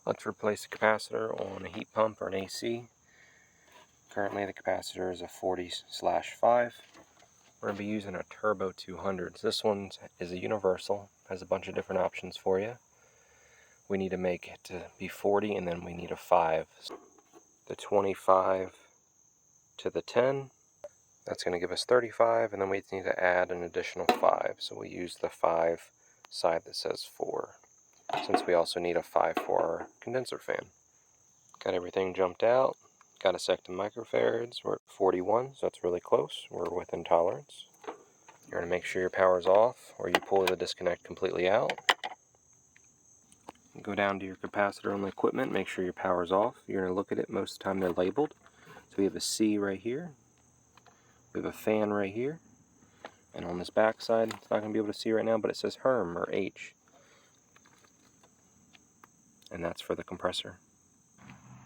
Let's replace the capacitor on a heat pump or an AC. Currently the capacitor is a 40/5. We're going to be using a Turbo 200. This one is a universal, has a bunch of different options for you. We need to make it to be 40 and then we need a 5. The 25 to the 10, that's going to give us 35, and then we need to add an additional 5. So we use the 5 side that says 4, since we also need a 5 for our condenser fan. Got everything jumped out. Got a sec to microfarads. We're at 41, so that's really close. We're within tolerance. You're going to make sure your power's off, or you pull the disconnect completely out. Go down to your capacitor on the equipment, make sure your power's off. You're going to look at it, most of the time they're labeled. So we have a C right here. We have a fan right here. And on this back side, it's not going to be able to see right now, but it says HERM or H. And that's for the compressor.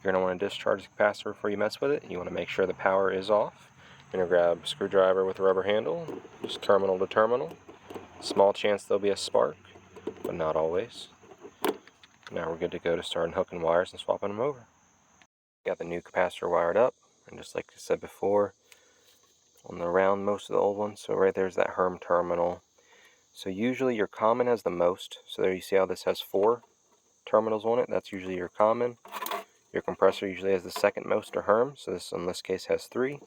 You're going to want to discharge the capacitor before you mess with it. You want to make sure the power is off. You're going to grab a screwdriver with a rubber handle, just terminal to terminal. Small chance there'll be a spark, but not always. Now we're good to go to start hooking wires and swapping them over. Got the new capacitor wired up, and just like I said before, on the round most of the old ones, so right there's that HERM terminal. So usually your common has the most, so there you see how this has 4 terminals on it, that's usually your common. Your compressor usually has the second most, or HERM, so this in this case has 3,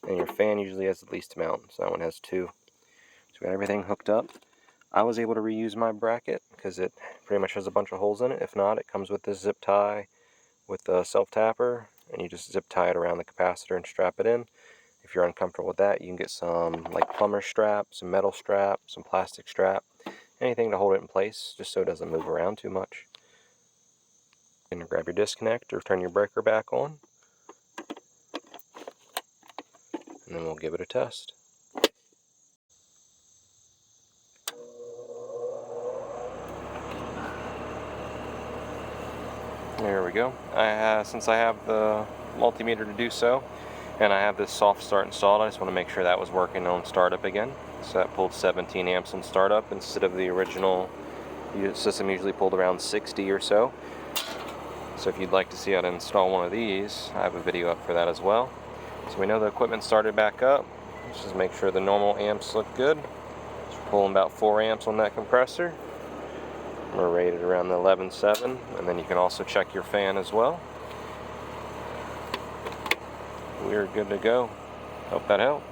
and your fan usually has the least amount, so that one has 2. So we got everything hooked up. I was able to reuse my bracket because it pretty much has a bunch of holes in it. If not, it comes with this zip tie with the self-tapper, and you just zip tie it around the capacitor and strap it in. If you're uncomfortable with that, you can get some like plumber strap, some metal strap, some plastic strap, anything to hold it in place just so it doesn't move around too much. And grab your disconnect or turn your breaker back on, and then we'll give it a test. There we go. Since I have the multimeter to do so, and I have this soft start installed, I just want to make sure that was working on startup again. So that pulled 17 amps on startup instead of the original system usually pulled around 60 or so. So if you'd like to see how to install one of these, I have a video up for that as well. So we know the equipment started back up. Let's just make sure the normal amps look good. So we're pulling about 4 amps on that compressor. We're rated around the 11.7, and then you can also check your fan as well. We're good to go. Hope that helps.